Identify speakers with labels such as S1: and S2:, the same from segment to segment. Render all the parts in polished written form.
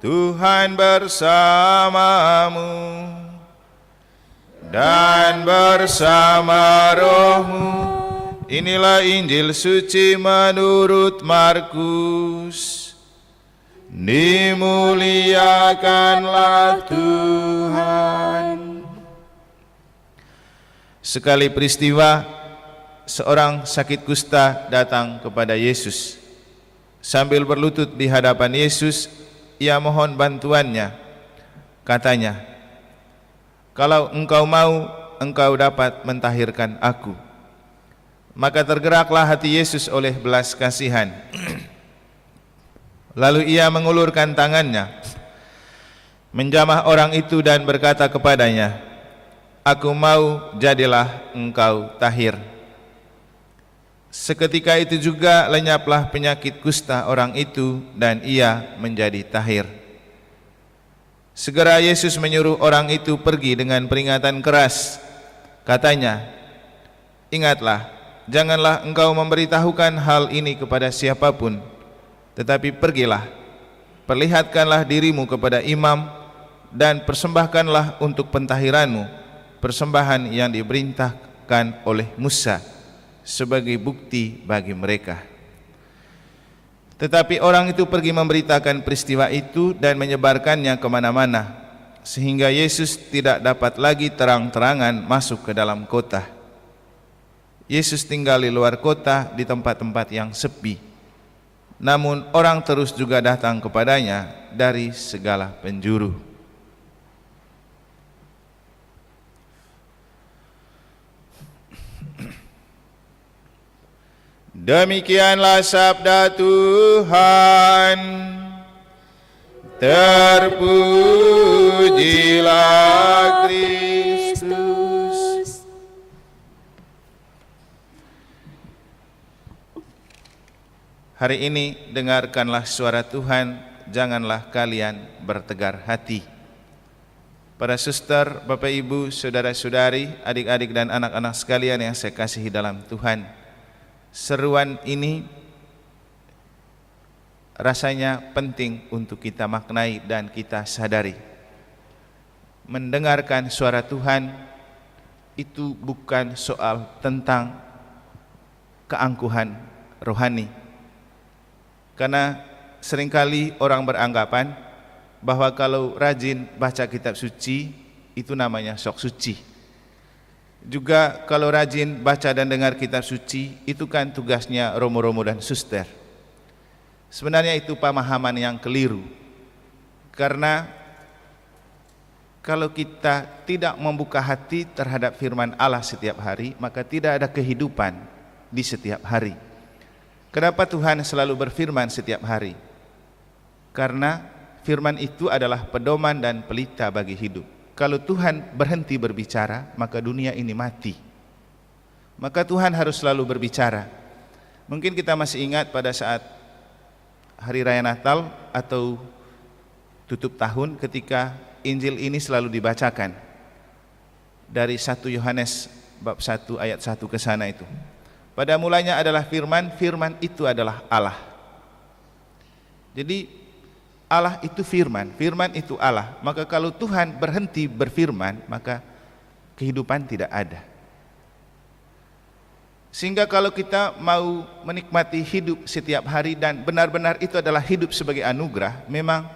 S1: Tuhan bersamamu dan bersama rohmu. Inilah Injil suci menurut Markus. Dimuliakanlah Tuhan. Sekali peristiwa, seorang sakit kusta datang kepada Yesus. Sambil berlutut di hadapan Yesus, ia mohon bantuannya. Katanya, "Kalau engkau mau, engkau dapat mentahirkan aku." Maka tergeraklah hati Yesus oleh belas kasihan. Lalu ia mengulurkan tangannya, menjamah orang itu dan berkata kepadanya, "Aku mau, jadilah engkau tahir." Seketika itu juga lenyaplah penyakit kusta orang itu dan ia menjadi tahir. Segera Yesus menyuruh orang itu pergi dengan peringatan keras. Katanya, "Ingatlah, janganlah engkau memberitahukan hal ini kepada siapapun, tetapi pergilah, perlihatkanlah dirimu kepada imam dan persembahkanlah untuk pentahiranmu persembahan yang diperintahkan oleh Musa sebagai bukti bagi mereka." Tetapi orang itu pergi memberitakan peristiwa itu dan menyebarkannya kemana-mana, sehingga Yesus tidak dapat lagi terang-terangan masuk ke dalam kota. Yesus tinggal di luar kota di tempat-tempat yang sepi. Namun orang terus juga datang kepadanya dari segala penjuru. Demikianlah sabda Tuhan. Terpujilah Kristus. Hari ini dengarkanlah suara Tuhan, janganlah kalian bertegar hati. Para suster, Bapak Ibu, saudara-saudari, adik-adik dan anak-anak sekalian yang saya kasihi dalam Tuhan, seruan ini rasanya penting untuk kita maknai dan kita sadari. Mendengarkan suara Tuhan itu bukan soal tentang keangkuhan rohani. Karena seringkali orang beranggapan bahwa kalau rajin baca kitab suci itu namanya sok suci. Juga kalau rajin baca dan dengar kitab suci itu kan tugasnya romo-romo dan suster. Sebenarnya itu pemahaman yang keliru. Karena kalau kita tidak membuka hati terhadap firman Allah setiap hari, maka tidak ada kehidupan di setiap hari. Kenapa Tuhan selalu berfirman setiap hari? Karena firman itu adalah pedoman dan pelita bagi hidup. Kalau Tuhan berhenti berbicara, maka dunia ini mati. Maka Tuhan harus selalu berbicara. Mungkin kita masih ingat pada saat Hari Raya Natal atau tutup tahun ketika Injil ini selalu dibacakan. Dari 1 Yohanes bab 1 ayat 1 ke sana itu. Pada mulanya adalah firman, firman itu adalah Allah. Jadi Allah itu firman, firman itu Allah. Maka kalau Tuhan berhenti berfirman, maka kehidupan tidak ada. Sehingga kalau kita mau menikmati hidup setiap hari dan benar-benar itu adalah hidup sebagai anugerah, memang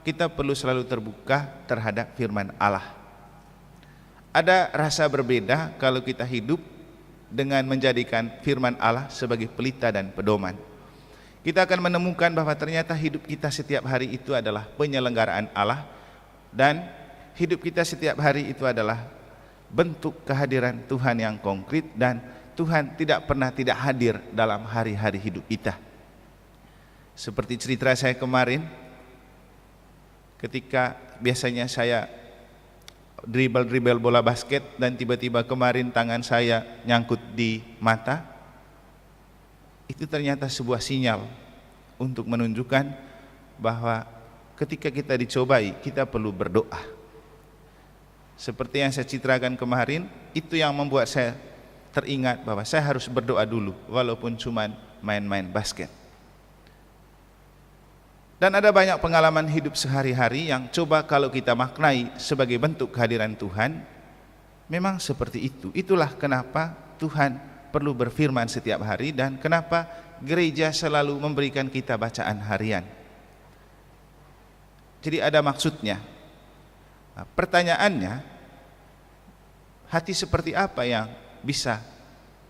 S1: kita perlu selalu terbuka terhadap firman Allah. Ada rasa berbeda kalau kita hidup dengan menjadikan firman Allah sebagai pelita dan pedoman. Kita akan menemukan bahwa ternyata hidup kita setiap hari itu adalah penyelenggaraan Allah, dan hidup kita setiap hari itu adalah bentuk kehadiran Tuhan yang konkret, dan Tuhan tidak pernah tidak hadir dalam hari-hari hidup kita. Seperti cerita saya kemarin, ketika biasanya saya dribble bola basket dan tiba-tiba kemarin tangan saya nyangkut di mata, itu ternyata sebuah sinyal untuk menunjukkan bahwa ketika kita dicobai, kita perlu berdoa. Seperti yang saya citrakan kemarin, itu yang membuat saya teringat bahwa saya harus berdoa dulu, walaupun cuma main-main basket. Dan ada banyak pengalaman hidup sehari-hari yang coba kalau kita maknai sebagai bentuk kehadiran Tuhan, memang seperti itu. Itulah kenapa Tuhan perlu berfirman setiap hari dan kenapa gereja selalu memberikan kita bacaan harian. Jadi ada maksudnya. Nah, pertanyaannya, hati seperti apa yang bisa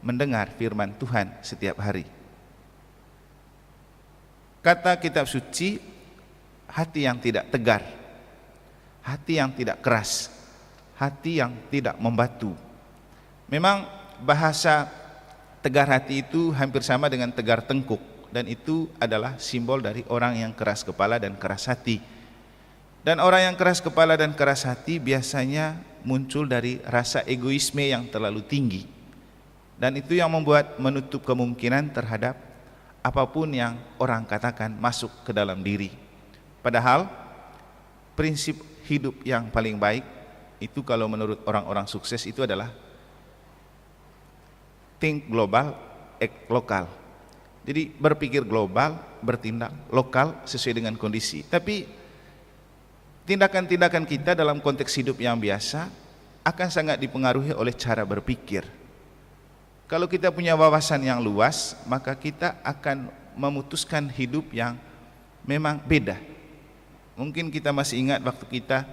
S1: mendengar firman Tuhan setiap hari? Kata kitab suci, hati yang tidak tegar, hati yang tidak keras, hati yang tidak membatu. Memang bahasa tegar hati itu hampir sama dengan tegar tengkuk, dan itu adalah simbol dari orang yang keras kepala dan keras hati. Dan orang yang keras kepala dan keras hati biasanya muncul dari rasa egoisme yang terlalu tinggi, dan itu yang membuat menutup kemungkinan terhadap apapun yang orang katakan masuk ke dalam diri. Padahal prinsip hidup yang paling baik itu kalau menurut orang-orang sukses itu adalah think global, act lokal. Jadi berpikir global, bertindak lokal sesuai dengan kondisi. Tapi tindakan-tindakan kita dalam konteks hidup yang biasa akan sangat dipengaruhi oleh cara berpikir. Kalau kita punya wawasan yang luas, maka kita akan memutuskan hidup yang memang beda. Mungkin kita masih ingat waktu kita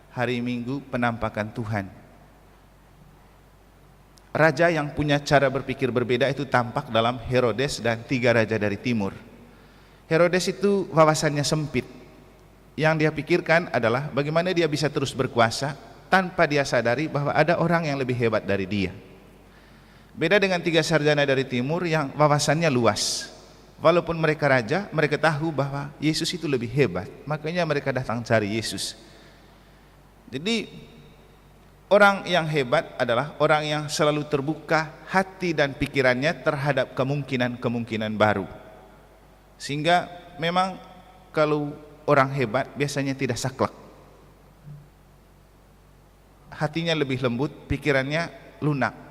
S1: hari Minggu penampakan Tuhan. Raja yang punya cara berpikir berbeda itu tampak dalam Herodes dan 3 raja dari timur. Herodes itu wawasannya sempit. Yang dia pikirkan adalah bagaimana dia bisa terus berkuasa tanpa dia sadari bahwa ada orang yang lebih hebat dari dia. Beda dengan 3 sarjana dari timur yang wawasannya luas. Walaupun mereka raja, mereka tahu bahwa Yesus itu lebih hebat. Makanya mereka datang cari Yesus. Jadi orang yang hebat adalah orang yang selalu terbuka hati dan pikirannya terhadap kemungkinan-kemungkinan baru. Sehingga memang kalau orang hebat biasanya tidak saklek. Hatinya lebih lembut, pikirannya lunak.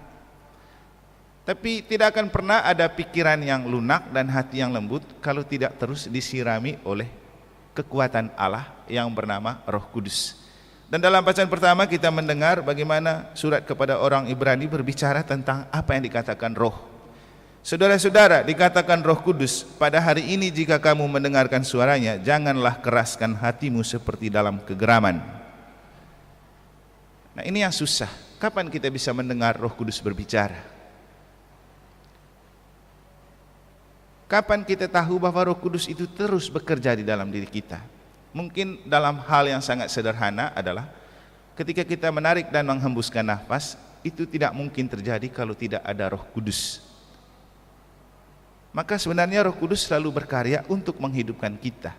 S1: Tapi tidak akan pernah ada pikiran yang lunak dan hati yang lembut kalau tidak terus disirami oleh kekuatan Allah yang bernama Roh Kudus. Dan dalam bacaan pertama kita mendengar bagaimana surat kepada orang Ibrani berbicara tentang apa yang dikatakan roh. Saudara-saudara, dikatakan Roh Kudus, pada hari ini jika kamu mendengarkan suaranya, janganlah keraskan hatimu seperti dalam kegeraman. Nah, ini yang susah. Kapan kita bisa mendengar Roh Kudus berbicara? Kapan kita tahu bahwa Roh Kudus itu terus bekerja di dalam diri kita? Mungkin dalam hal yang sangat sederhana adalah ketika kita menarik dan menghembuskan nafas, itu tidak mungkin terjadi kalau tidak ada Roh Kudus. Maka sebenarnya Roh Kudus selalu berkarya untuk menghidupkan kita.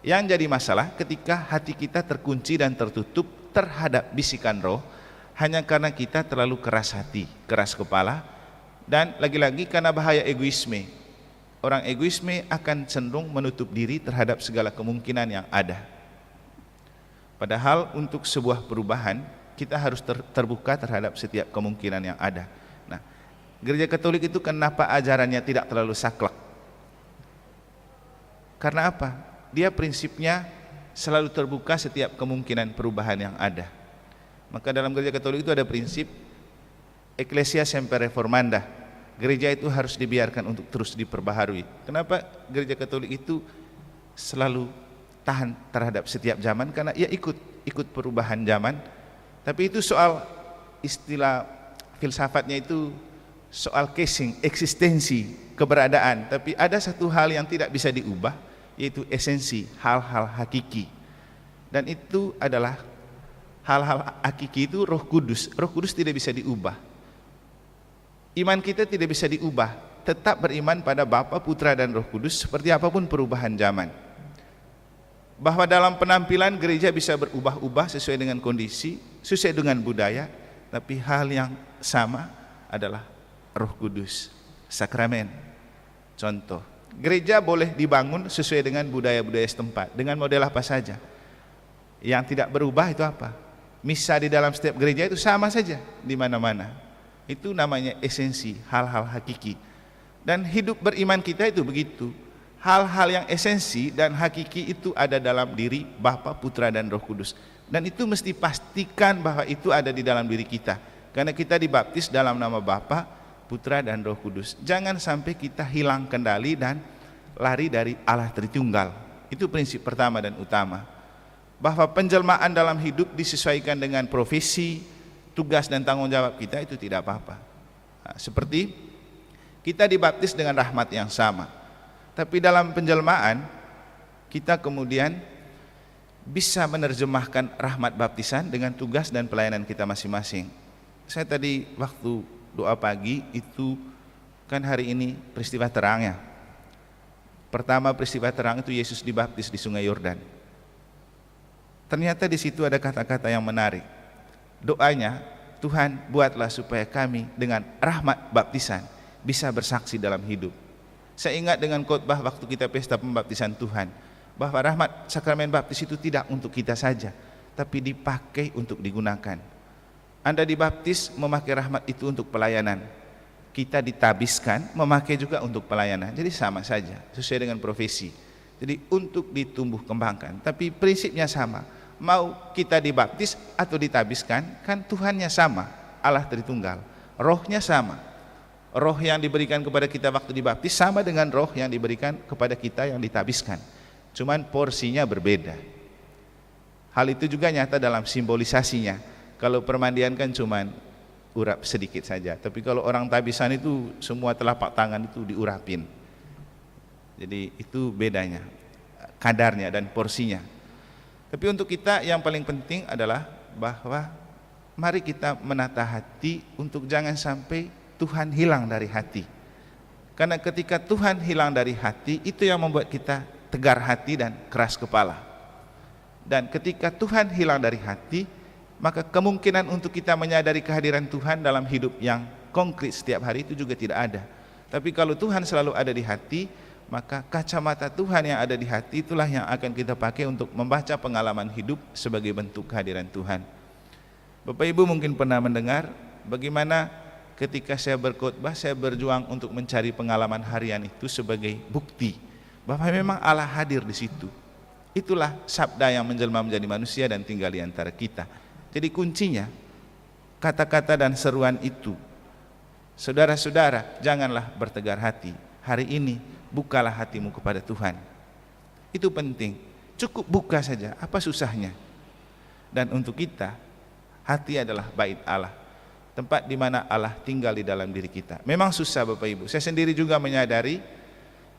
S1: Yang jadi masalah ketika hati kita terkunci dan tertutup terhadap bisikan roh, hanya karena kita terlalu keras hati, keras kepala, dan lagi-lagi karena bahaya egoisme. Orang egoisme akan cenderung menutup diri terhadap segala kemungkinan yang ada. Padahal untuk sebuah perubahan kita harus terbuka terhadap setiap kemungkinan yang ada. Nah, Gereja Katolik itu kenapa ajarannya tidak terlalu saklek? Karena apa? Dia prinsipnya selalu terbuka setiap kemungkinan perubahan yang ada. Maka dalam Gereja Katolik itu ada prinsip Ecclesia Semper Reformanda. Gereja itu harus dibiarkan untuk terus diperbaharui. Kenapa Gereja Katolik itu selalu tahan terhadap setiap zaman? Karena ia ikut perubahan zaman. Tapi itu soal istilah filsafatnya itu soal casing, eksistensi, keberadaan. Tapi ada satu hal yang tidak bisa diubah, yaitu esensi, hal-hal hakiki. Dan itu adalah hal-hal hakiki itu Roh Kudus. Roh Kudus tidak bisa diubah. Iman kita tidak bisa diubah, tetap beriman pada Bapa, Putra dan Roh Kudus seperti apapun perubahan zaman. Bahwa dalam penampilan gereja bisa berubah-ubah sesuai dengan kondisi, sesuai dengan budaya, tapi hal yang sama adalah Roh Kudus, sakramen. Contoh, gereja boleh dibangun sesuai dengan budaya-budaya setempat, dengan model apa saja. Yang tidak berubah itu apa? Misa di dalam setiap gereja itu sama saja di mana-mana. Itu namanya esensi, hal-hal hakiki. Dan hidup beriman kita itu begitu, hal-hal yang esensi dan hakiki itu ada dalam diri Bapa, Putra dan Roh Kudus. Dan itu mesti pastikan bahwa itu ada di dalam diri kita. Karena kita dibaptis dalam nama Bapa, Putra dan Roh Kudus. Jangan sampai kita hilang kendali dan lari dari Allah Tritunggal. Itu prinsip pertama dan utama. Bahwa penjelmaan dalam hidup disesuaikan dengan profesi, tugas dan tanggung jawab kita itu tidak apa-apa. Nah, seperti kita dibaptis dengan rahmat yang sama, tapi dalam penjelmaan kita kemudian bisa menerjemahkan rahmat baptisan dengan tugas dan pelayanan kita masing-masing. Saya tadi waktu doa pagi itu kan hari ini peristiwa terangnya. Pertama peristiwa terang itu Yesus dibaptis di Sungai Yordan. Ternyata di situ ada kata-kata yang menarik. Doanya, Tuhan buatlah supaya kami dengan rahmat baptisan bisa bersaksi dalam hidup. Saya ingat dengan khotbah waktu kita pesta pembaptisan Tuhan, bahwa rahmat sakramen baptis itu tidak untuk kita saja, tapi dipakai untuk digunakan. Anda dibaptis memakai rahmat itu untuk pelayanan, kita ditabiskan memakai juga untuk pelayanan. Jadi sama saja, sesuai dengan profesi. Jadi untuk ditumbuh kembangkan, tapi prinsipnya sama. Mau kita dibaptis atau ditabiskan, kan Tuhannya sama, Allah Tritunggal. Rohnya sama. Roh yang diberikan kepada kita waktu dibaptis sama dengan roh yang diberikan kepada kita yang ditabiskan. Cuman porsinya berbeda. Hal itu juga nyata dalam simbolisasinya. Kalau permandian kan cuman urap sedikit saja, tapi kalau orang tabisan itu semua telapak tangan itu diurapin. Jadi itu bedanya, kadarnya dan porsinya. Tapi untuk kita yang paling penting adalah bahwa mari kita menata hati untuk jangan sampai Tuhan hilang dari hati. Karena ketika Tuhan hilang dari hati, itu yang membuat kita tegar hati dan keras kepala. Dan ketika Tuhan hilang dari hati, maka kemungkinan untuk kita menyadari kehadiran Tuhan dalam hidup yang konkret setiap hari itu juga tidak ada. Tapi kalau Tuhan selalu ada di hati, maka kacamata Tuhan yang ada di hati itulah yang akan kita pakai untuk membaca pengalaman hidup sebagai bentuk kehadiran Tuhan. Bapak Ibu mungkin pernah mendengar bagaimana ketika saya berkhotbah, saya berjuang untuk mencari pengalaman harian itu sebagai bukti bahwa memang Allah hadir di situ. Itulah sabda yang menjelma menjadi manusia dan tinggal di antara kita. Jadi kuncinya kata-kata dan seruan itu. Saudara-saudara, janganlah bertegar hati. Hari ini bukalah hatimu kepada Tuhan. Itu penting. Cukup buka saja, apa susahnya? Dan untuk kita, hati adalah bait Allah, tempat di mana Allah tinggal di dalam diri kita. Memang susah Bapak Ibu. Saya sendiri juga menyadari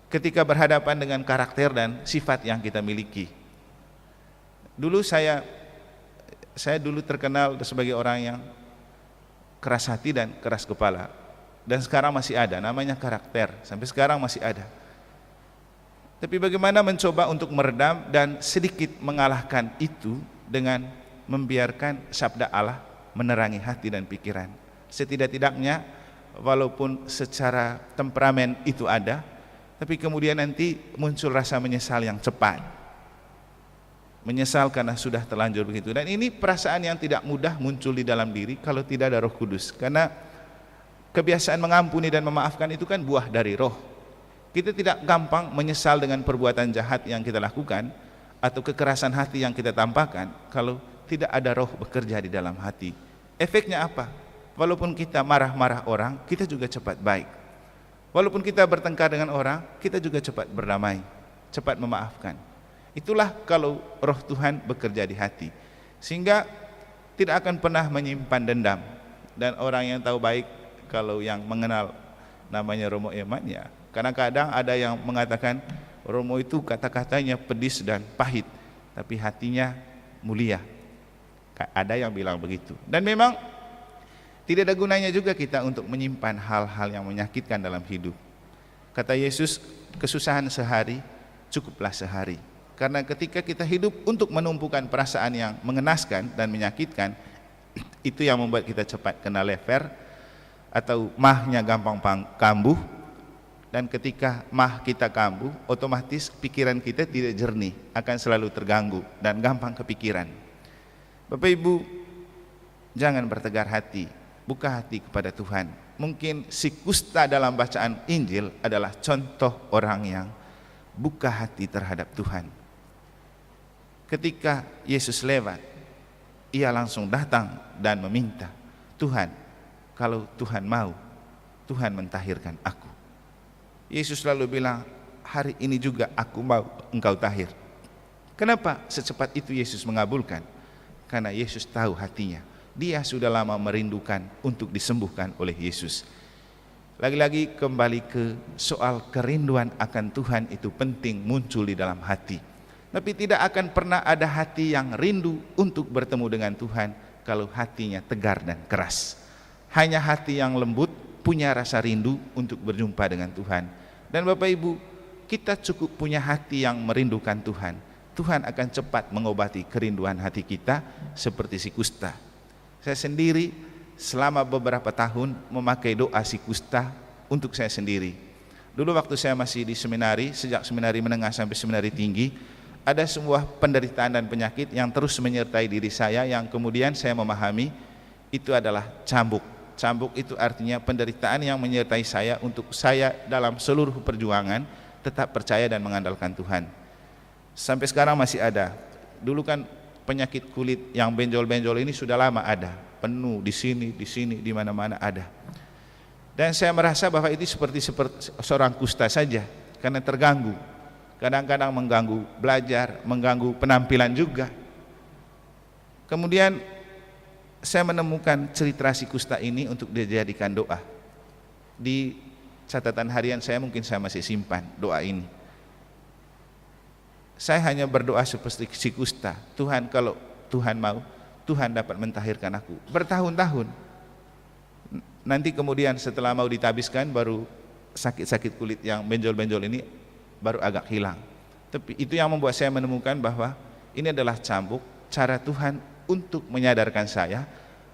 S1: ketika berhadapan dengan karakter dan sifat yang kita miliki. Dulu saya dulu terkenal sebagai orang yang keras hati dan keras kepala. Dan sekarang masih ada, namanya karakter. Sampai sekarang masih ada. Tapi bagaimana mencoba untuk meredam dan sedikit mengalahkan itu dengan membiarkan sabda Allah menerangi hati dan pikiran. Setidak-tidaknya walaupun secara temperamen itu ada, tapi kemudian nanti muncul rasa menyesal yang cepat. Menyesal karena sudah terlanjur begitu. Dan ini perasaan yang tidak mudah muncul di dalam diri kalau tidak ada Roh Kudus. Karena kebiasaan mengampuni dan memaafkan itu kan buah dari roh. Kita tidak gampang menyesal dengan perbuatan jahat yang kita lakukan atau kekerasan hati yang kita tampakkan kalau tidak ada roh bekerja di dalam hati. Efeknya apa? Walaupun kita marah-marah orang, kita juga cepat baik. Walaupun kita bertengkar dengan orang, kita juga cepat berdamai, cepat memaafkan. Itulah kalau roh Tuhan bekerja di hati. Sehingga tidak akan pernah menyimpan dendam. Dan orang yang tahu baik, kalau yang mengenal namanya Romo Eman, ya kadang-kadang ada yang mengatakan Romo itu kata-katanya pedis dan pahit, tapi hatinya mulia. Ada yang bilang begitu. Dan memang tidak ada gunanya juga kita untuk menyimpan hal-hal yang menyakitkan dalam hidup. Kata Yesus, kesusahan sehari cukuplah sehari. Karena ketika kita hidup untuk menumpukan perasaan yang mengenaskan dan menyakitkan, itu yang membuat kita cepat kena lever atau mahnya gampang kambuh. Dan ketika mah kita kambuh, otomatis pikiran kita tidak jernih, akan selalu terganggu dan gampang kepikiran. Bapak Ibu, jangan bertegar hati, buka hati kepada Tuhan. Mungkin si kusta dalam bacaan Injil adalah contoh orang yang buka hati terhadap Tuhan. Ketika Yesus lewat, ia langsung datang dan meminta, Tuhan, kalau Tuhan mau, Tuhan mentahirkan aku. Yesus lalu bilang, hari ini juga aku mau engkau tahir. Kenapa secepat itu Yesus mengabulkan? Karena Yesus tahu hatinya. Dia sudah lama merindukan untuk disembuhkan oleh Yesus. Lagi-lagi kembali ke soal kerinduan akan Tuhan itu penting muncul di dalam hati. Tapi tidak akan pernah ada hati yang rindu untuk bertemu dengan Tuhan kalau hatinya tegar dan keras. Hanya hati yang lembut punya rasa rindu untuk berjumpa dengan Tuhan. Dan Bapak Ibu, kita cukup punya hati yang merindukan Tuhan. Tuhan akan cepat mengobati kerinduan hati kita seperti si kusta. Saya sendiri selama beberapa tahun memakai doa si kusta untuk saya sendiri. Dulu waktu saya masih di seminari, sejak seminari menengah sampai seminari tinggi, ada sebuah penderitaan dan penyakit yang terus menyertai diri saya, yang kemudian saya memahami itu adalah cambuk. Cambuk itu artinya penderitaan yang menyertai saya untuk saya dalam seluruh perjuangan tetap percaya dan mengandalkan Tuhan. Sampai sekarang masih ada. Dulu kan penyakit kulit yang benjol-benjol ini sudah lama ada, penuh di sini, di mana-mana ada. Dan saya merasa bahwa itu seperti seorang kusta saja, karena terganggu. Kadang-kadang mengganggu belajar, mengganggu penampilan juga. Kemudian saya menemukan cerita si kusta ini untuk dijadikan doa. Di catatan harian saya mungkin saya masih simpan doa ini. Saya hanya berdoa seperti si kusta, Tuhan kalau Tuhan mau, Tuhan dapat mentahirkan aku. Bertahun-tahun. Nanti kemudian setelah mau ditabiskan baru sakit-sakit kulit yang benjol-benjol ini baru agak hilang. Tapi itu yang membuat saya menemukan bahwa ini adalah cambuk, cara Tuhan untuk menyadarkan saya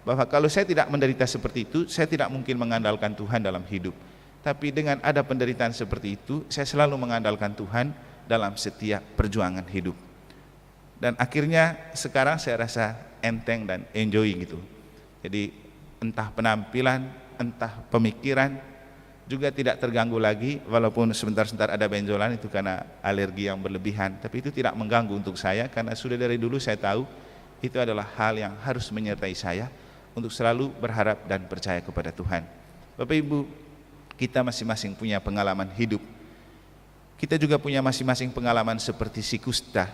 S1: bahwa kalau saya tidak menderita seperti itu, saya tidak mungkin mengandalkan Tuhan dalam hidup. Tapi dengan ada penderitaan seperti itu, saya selalu mengandalkan Tuhan dalam setiap perjuangan hidup. Dan akhirnya sekarang saya rasa enteng dan enjoy gitu. Jadi entah penampilan, entah pemikiran juga tidak terganggu lagi, walaupun sebentar-sebentar ada benjolan itu karena alergi yang berlebihan, tapi itu tidak mengganggu untuk saya karena sudah dari dulu saya tahu itu adalah hal yang harus menyertai saya untuk selalu berharap dan percaya kepada Tuhan. Bapak Ibu, kita masing-masing punya pengalaman hidup. Kita juga punya masing-masing pengalaman seperti si kusta.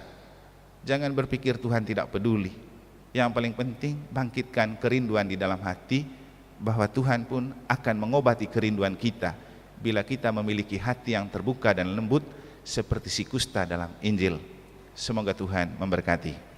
S1: Jangan berpikir Tuhan tidak peduli. Yang paling penting bangkitkan kerinduan di dalam hati bahwa Tuhan pun akan mengobati kerinduan kita bila kita memiliki hati yang terbuka dan lembut seperti si kusta dalam Injil. Semoga Tuhan memberkati.